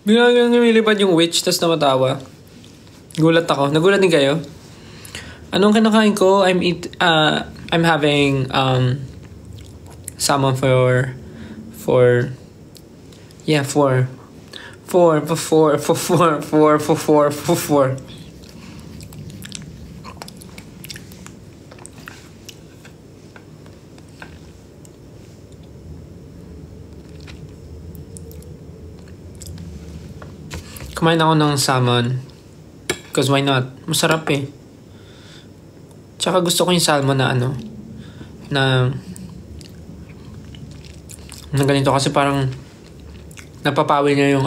Biglang lumilipad yung witch, tas namatawa. Gulat ako. Nagulat din kayo? Anong kinakain ko? I'm having salmon for yeah, four. Kumain ako ng salmon. Because why not? Masarap eh. Tsaka gusto ko yung salmon na na ganito kasi parang napapawi niya yung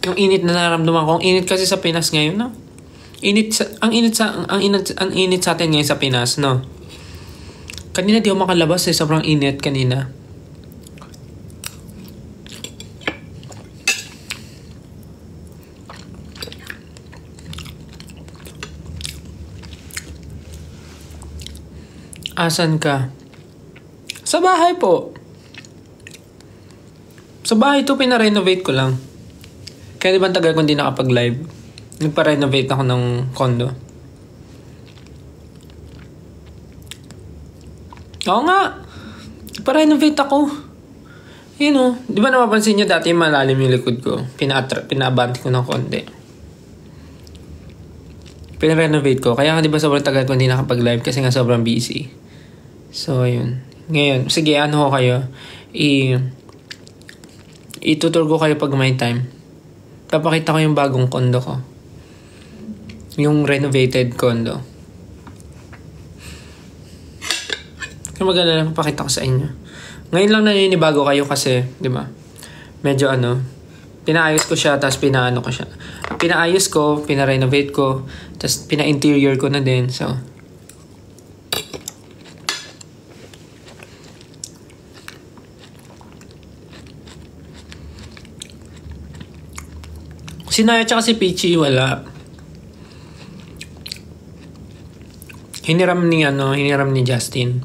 yung init na nararamdaman ko. Ang init kasi sa Pinas ngayon, no? Ang init sa atin ngayon sa Pinas, no? Kanina di ako makalabas eh. Sobrang init kanina. Asan ka? Sa bahay po. Sa bahay to, pina-renovate ko lang. Kaya di ba tagal ko hindi nakapag-live? Nagpa-renovate ako ng condo. Oo nga. Nagpa-renovate ako. Yun o. Di ba napapansin nyo dati malalim yung likod ko? Pina-abante ko ng konti. Pina-renovate ko. Kaya nga di ba sobrang tagal ko hindi nakapag-live kasi nga sobrang busy. So, ayun. Ngayon, sige, ko kayo. Itutur ko kayo pag may time. Papakita ko yung bagong condo ko. Yung renovated condo. Kaya maganda lang, papakita ko sa inyo. Ngayon lang naninibago kayo kasi, di ba? Medyo pinaayos ko siya, tapos pinaano ko siya. Pinaayos ko, pina-renovate ko, tapos pina-interior ko na din, so... Si Naya tsaka si Peachy, wala. Hiniram ni Justin.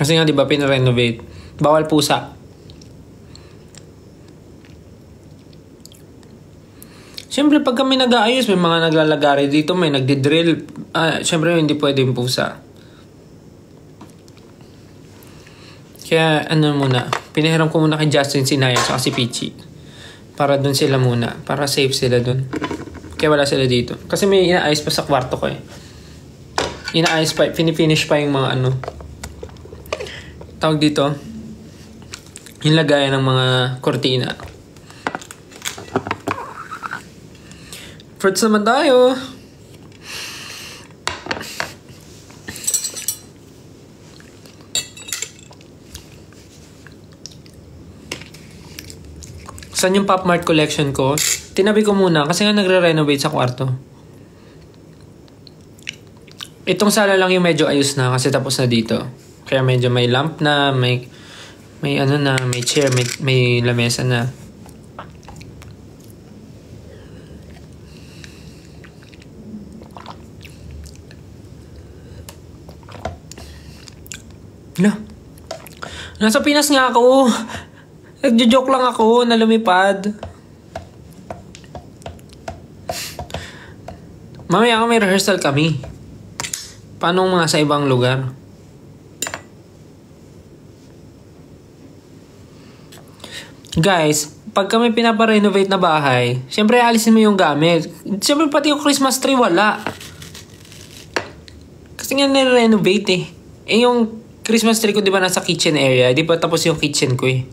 Kasi nga, di ba, pina-renovate. Bawal pusa. Siyempre, pag kami nag-aayos, may mga naglalagari dito, may nagdi-drill. Siyempre, hindi pwedeng pusa. Kaya, muna, pinahiram ko muna kay Justin, si Naya, at si Peachy. Para dun sila muna. Para safe sila dun. Kaya wala sila dito. Kasi may inaayos pa sa kwarto ko eh. Inaayos pa, finish pa yung mga tawag dito, yung lagayan ng mga kortina. Fruits naman tayo. Saan yung Pop Mart collection ko? Tinabi ko muna kasi nga nagre-renovate sa kwarto. Itong sala lang yung medyo ayos na kasi tapos na dito. Kaya medyo may lamp na, may may chair, may lamesa na. Nasa Pinas nga ako. Nagjo-joke lang ako na lumipad. Mamaya may rehearsal kami. Paano mga sa ibang lugar? Guys, pag kami pinaparenovate na bahay, syempre alisin mo yung gamit. Syempre pati yung Christmas tree wala. Kasi nga nire-renovate eh. Eh yung Christmas tree ko di ba nasa kitchen area? Di pa tapos yung kitchen ko eh.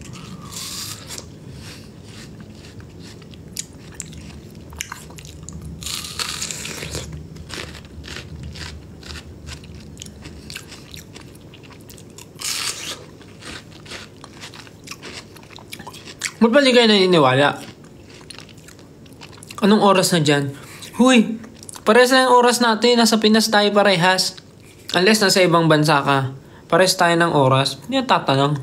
Ba't ba di kayo naniniwala? Anong oras na dyan? Huy! Parehas na yung oras natin. Nasa Pinas tayo parehas. Unless nasa ibang bansa ka. Parehas tayo ng oras. Hindi na tatanong.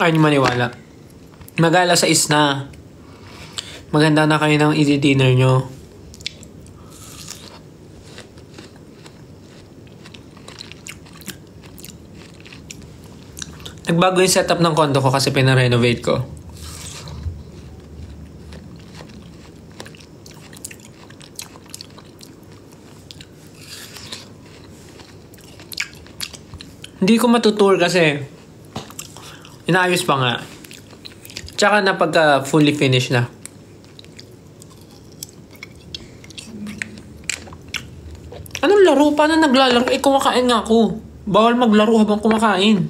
Ayaw niyo maniwala. Mag-alas 6 na. Maganda na kayo ng i-dinner nyo. Nagbago yung setup ng condo ko kasi pina-renovate ko. Hindi ko matutour kasi inaayos pa nga. Tsaka na pagka fully finished na. Anong laro? Paano naglalaro? Kumakain nga ako. Bawal maglaro habang kumakain.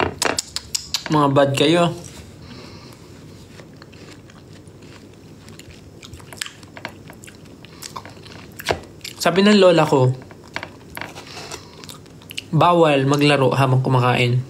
Mga bad kayo. Sabi ng lola ko, bawal maglaro habang kumakain.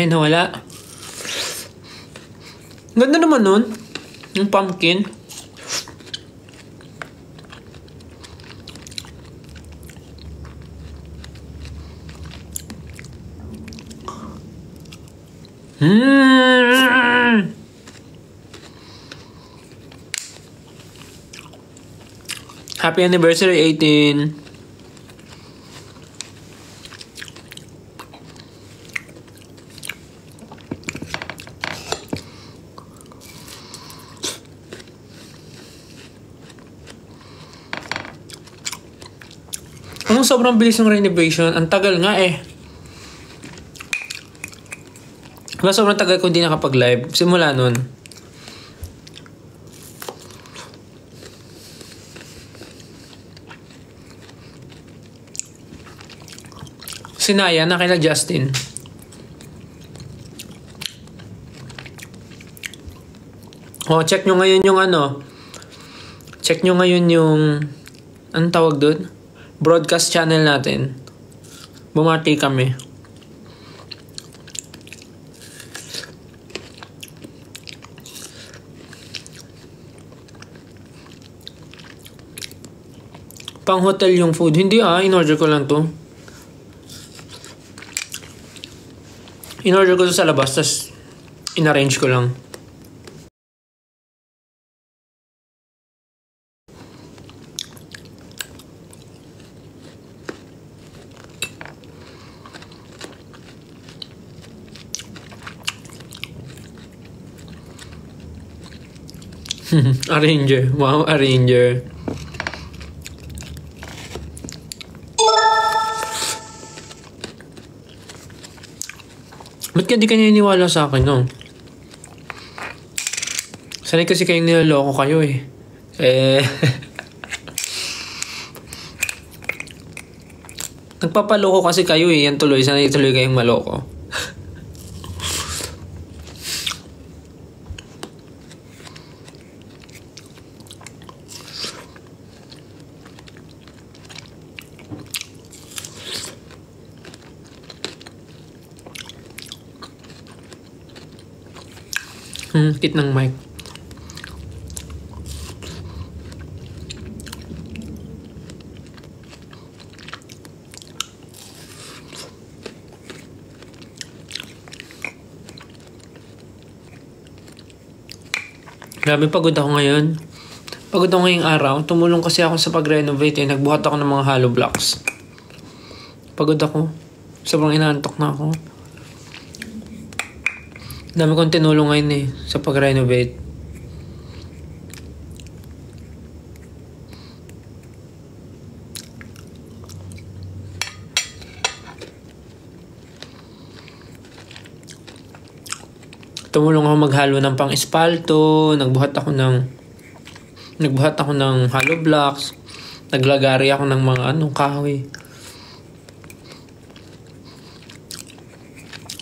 Ay, nawala. Ganda naman nun. Yung pumpkin. Happy anniversary, 18. Anong sobrang bilis ng renovation? Ang tagal nga eh. Diba sobrang tagal ko hindi nakapag-live? Simula nun. Sinaya na kila Justin. Oh, check nyo ngayon yung ano. Check nyo ngayon yung anong tawag doon? Broadcast channel natin. Bumati kami. Pang hotel yung food. Hindi in-order ko lang to. In-order ko to sa labas, tas in-arrange ko lang. Arranger. Wow, arranger. Ba't ka di ka naniniwala sa akin, no? Sanay kasi kayong nilaloko kayo eh. Nagpapaloko kasi kayo eh. Yan tuloy. Sanay tuloy kayong maloko. Kit ng mic. Grabe, pagod ako ngayon. Pagod ako ngayong araw. Tumulong kasi ako sa pag-renovate eh. Nagbuhat ako ng mga hollow blocks. Pagod ako. Sobrang inaantok na ako. Dami kong tinulong ngayon eh. Sa pag-renovate. Tumulong ako maghalo ng pang-espalto. Nagbuhat ako ng hollow blocks. Naglagari ako ng mga kahoy.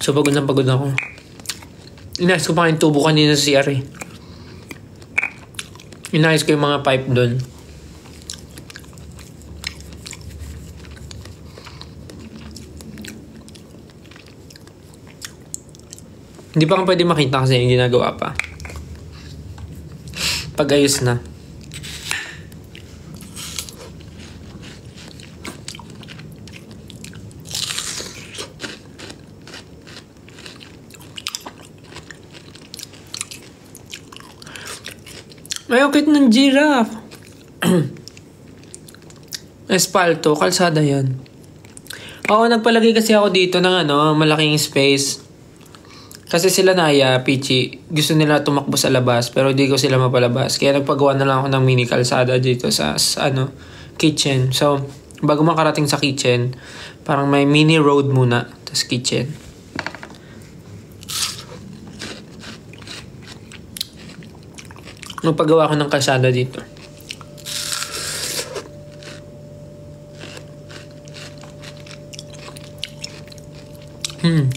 So pagod ako. Inayos ko pa yung tubo kanina sa CR eh. Inayos ko yung mga pipe doon. Hindi pa ka pwede makita kasi yung ginagawa pa. Pag ayos na. Ay, okay ng giraffe. Espalto, kalsada yan. Oo, nagpalagay kasi ako dito ng malaking space. Kasi sila Naya, Pichi, gusto nila tumakbo sa labas pero di ko sila mapalabas. Kaya nagpagawa na lang ako ng mini kalsada dito sa kitchen. So, bago makarating sa kitchen, parang may mini road muna, tapos kitchen. Nagpagawa ko ng kalsada dito.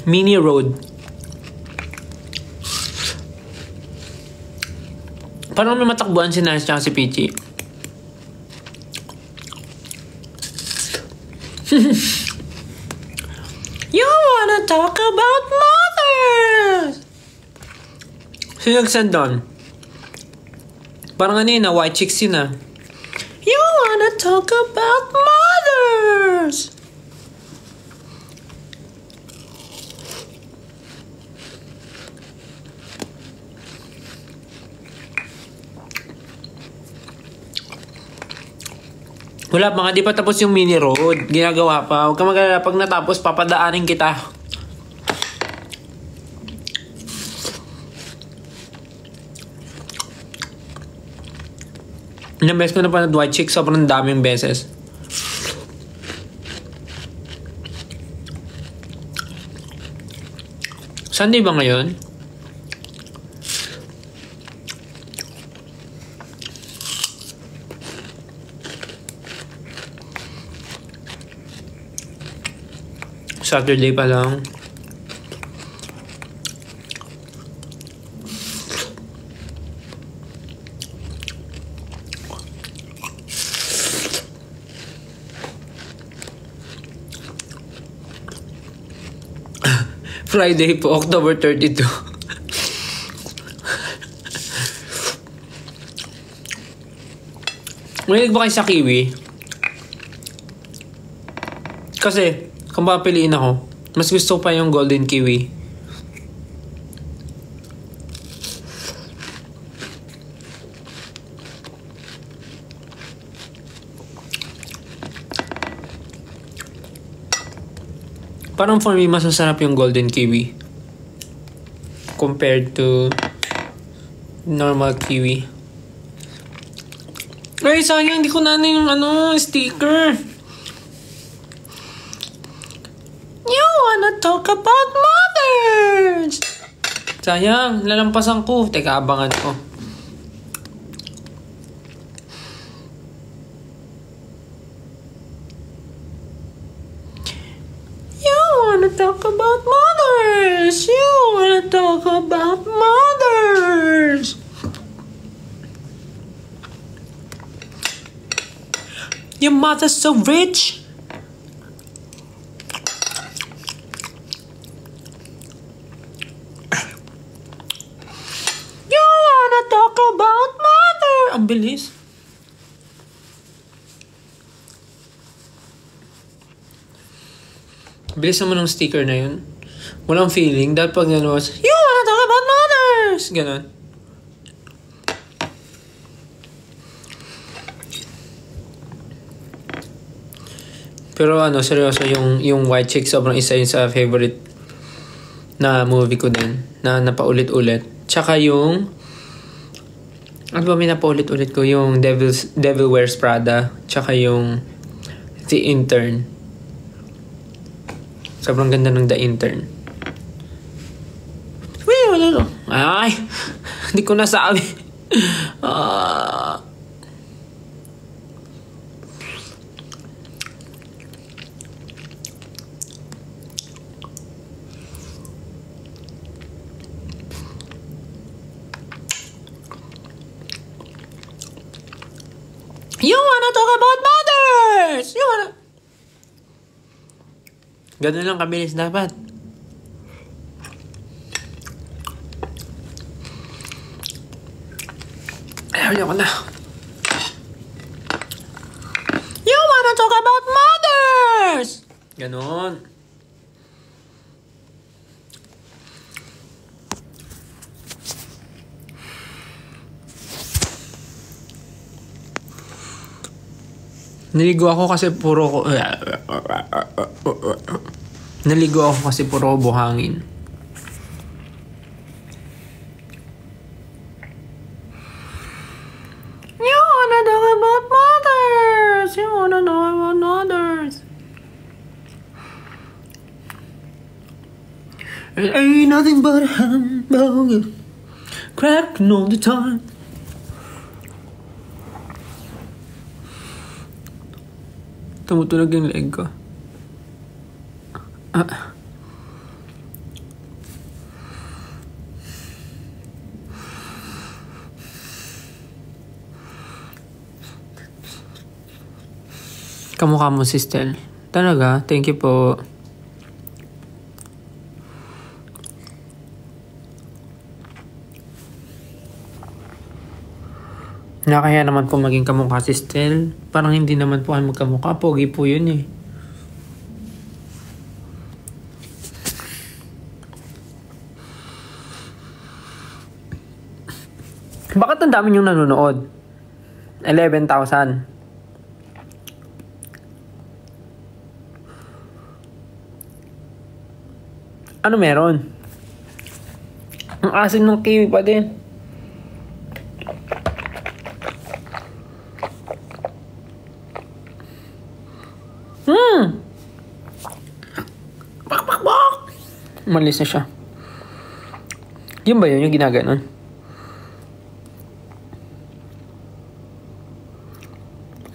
Mini road. Parang may matakbuhan si Nance tsaka si Pichi. You wanna talk about mothers? Sino nag-send doon? Parang white chicks yun ah. You wanna talk about mothers? Wala pa nga, di pa tapos yung mini road. Ginagawa pa. Huwag ka mag-alala, pag natapos, papadaanin kita. Ilang beses ko na pa white chick, sobrang daming beses. Sunday ba ngayon? Saturday pa lang. Friday po, October 32. Mahilig ba kayo sa kiwi? Kasi, kung papiliin ako, mas gusto pa yung golden kiwi. Parang for me, mas masarap yung golden kiwi compared to normal kiwi. Ay, sayang, hindi ko na yung sticker. You wanna talk about mothers? Sayang, lalampasan ko. Teka, abangan ko. Talk about mothers. You wanna talk about mothers. Your mother's so rich. You wanna talk about mother. Ang bilis. Bilis naman ng sticker na yun. Walang feeling. Dahil pag you wanna talk about mothers! Ganon. Pero seryoso, yung White Chick sobrang isa yun sa favorite na movie ko din. Na napaulit-ulit. Tsaka yung ano ba may napaulit-ulit ko? Yung Devil Wears Prada. Tsaka yung The Intern. Sobrang ganda ng The Intern. Wait, wala. Ay! Hindi ko nasabi. You wanna talk about mothers! You wanna... Ganun lang kabilis dapat. Ayoko na. You wanna talk about mothers! Ganon. Naligo ako kasi puro buhangin. You wanna talk about mothers? You wanna know about mothers? It ain't nothing but a hamburger cracking all the time. Tumutunog yung leg ko. Kamukha mo si Stel. Talaga? Thank you po. Nakakaya naman po maging kamukha si Stel. Parang hindi naman po kayo magkamukha. Pogi po yun eh. Bakit ang dami yung nanonood? 11,000. Ano meron? Ang asin ng kiwi pa din. Bak! Malis na siya. Yun ba yun? Yung ginaganon?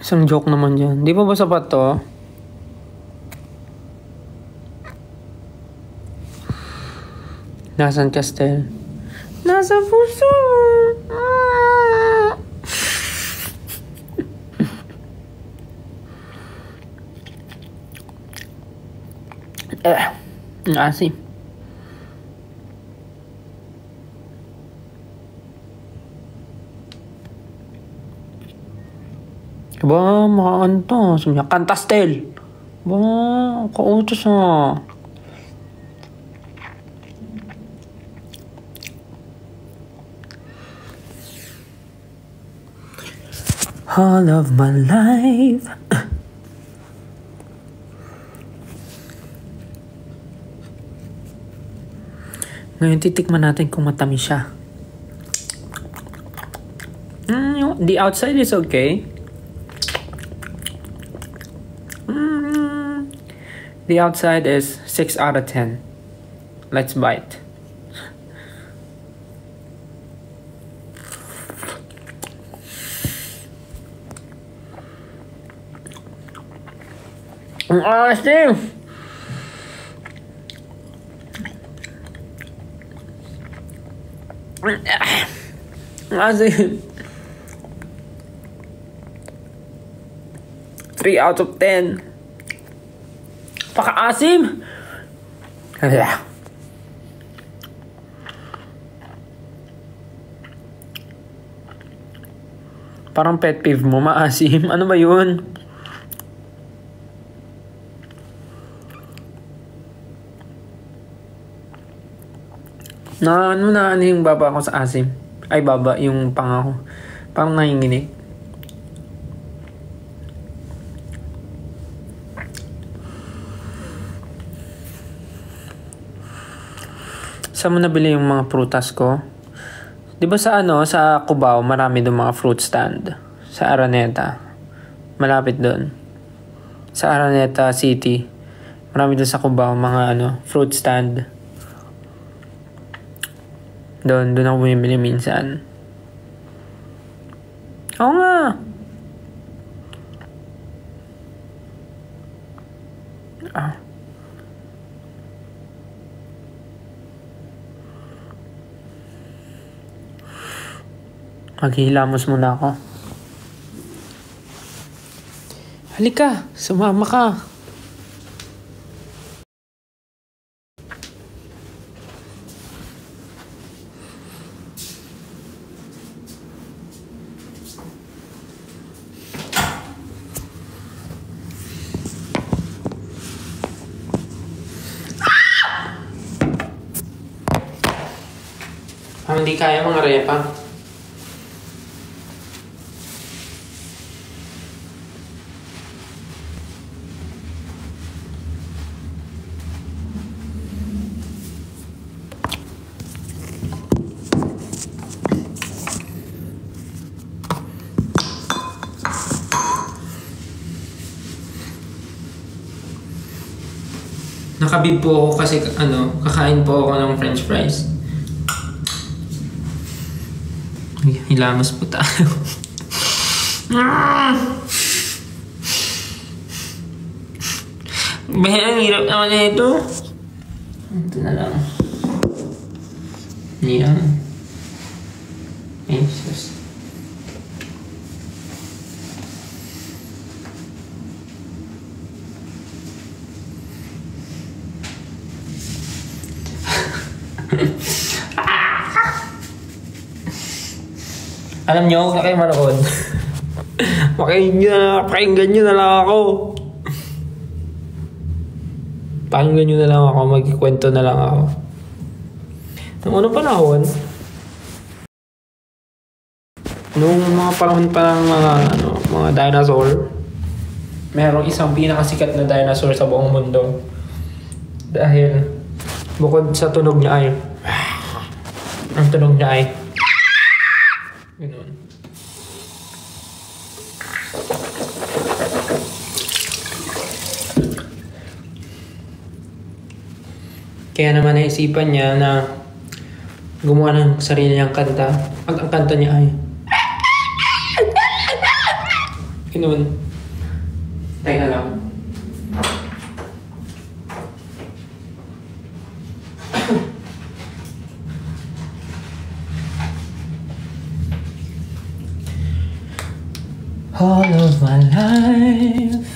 Isang joke naman yan. Di pa ba sapat to? Nasaan ka, Stel? Nasa puso! Ang asim. Ba, makakanta. Sabi niya, kanta, Stel. Ba, kautos ah. All of my life. Ngayon titikman natin kung matamis siya. The outside is okay. The outside is 6 out of 10. Let's bite. Ang asim! Ang asim! 3 out of 10. Paka-asim! Parang pet peeve mo, maasim. Ano ba yun? Ano yung baba ko sa asim? Ay, baba, yung panga ko. Parang nanginginig. Saan mo nabili yung mga prutas ko? Di ba sa sa Cubao, marami doon mga fruit stand. Sa Araneta. Malapit doon. Sa Araneta City. Marami doon sa Cubao, mga fruit stand. Doon ako bumibili minsan. Oo nga. Maghihilamos muna ako. Halika, sumama ka. hindi kaya mga repa. Nakabib po ako kasi kakain po ako ng french fries. Ay, hilamas po tayo. Bahay, ang hirap naman na ito. Ito na lang. Yan. Ay, sus. Alam nyo, huwag na kayo manood. Pakinggan nyo na lang ako. Pakinggan nyo na lang ako, magkikwento na lang ako. Noong unang panahon, noong mga panahon pa ng mga dinosaur, merong isang pinakasikat na dinosaur sa buong mundo. Dahil bukod sa tunog niya ay ang tunog niya ay ganoon. Kaya naman naisipan niya na gumawa ng sarili niyang kanta. At ang kanta niya ay ganoon. Teka lang. All of my life.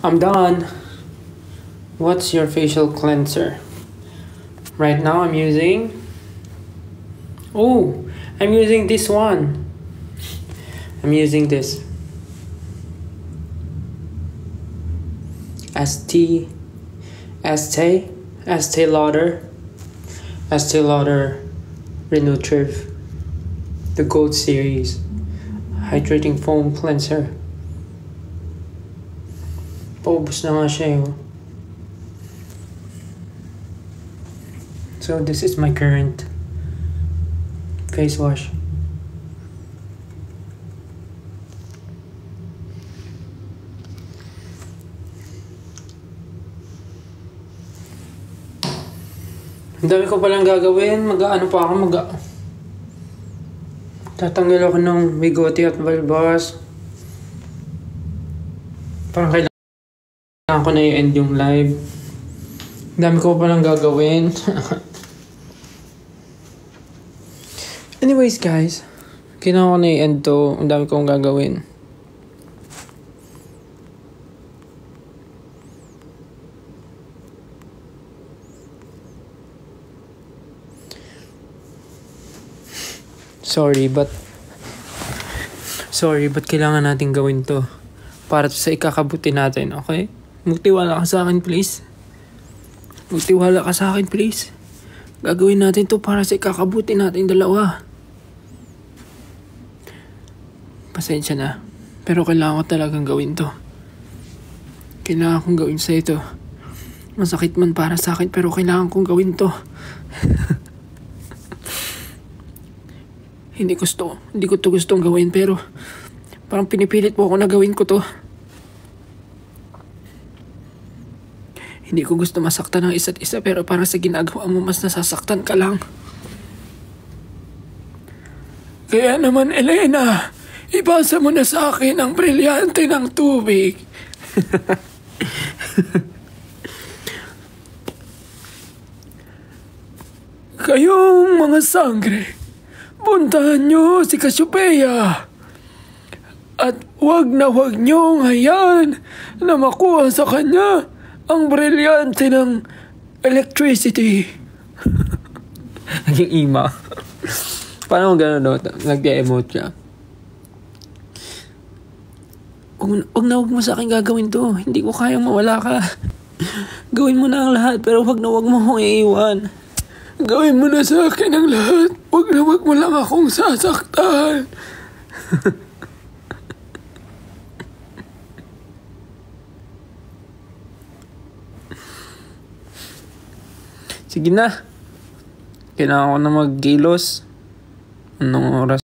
I'm done. What's your facial cleanser? Right now I'm using... Oh, I'm using this one. I'm using this. Estee Lauder Renutriv, the Gold Series Hydrating Foam Cleanser. Paubos na nga siya eh. So this is my current face wash. Ang dami ko palang gagawin. Mag-ano pa ako, tatanggal ako ng bigote at balbas. Parang kailangan ko na i-end yung live. Ang dami ko palang gagawin. Anyways guys, kailangan ko na i-end to. Ang dami kong gagawin. Sorry, but kailangan natin gawin to para sa ikakabuti natin, okay? Magtiwala ka sa akin, please. Magtiwala ka sa akin, please. Gagawin natin to para sa ikakabuti natin dalawa. Pasensya na, pero kailangan ko talagang gawin to. Kailangan kong gawin sa ito. Masakit man para sa akin, pero kailangan kong gawin to. Hindi ko to gustong gawin, pero parang pinipilit mo ako na gawin ko to. Hindi ko gusto masaktan ng isa't isa, pero parang sa ginagawa mo mas nasasaktan ka lang. Kaya naman, Elena, ibasa mo na sa akin ang brilyante ng tubig. Kayong mga sangre, puntahan nyo si Cassiopeia at wag nyong hayaan na makuha sa kanya ang brilyante ng electricity. Naging ima. Paano gano'n no? Nag-emote siya. Wag mo sa akin gagawin to. Hindi ko kayang mawala ka. Gawin mo na ang lahat, pero wag mo akong iiwan. Gawin mo na sa akin ang lahat. Wag mo lang akong sasaktan. Sige na. Kailangan ko na magkilos. Anong oras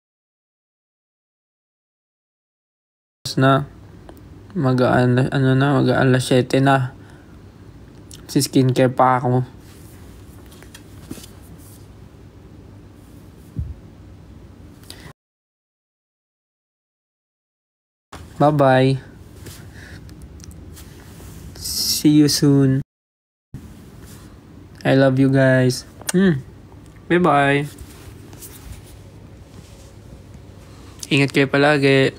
na? Mag-alas 7 na. Si skincare pa ako. Bye-bye. See you soon. I love you guys. Bye-bye. Ingat kayo palagi.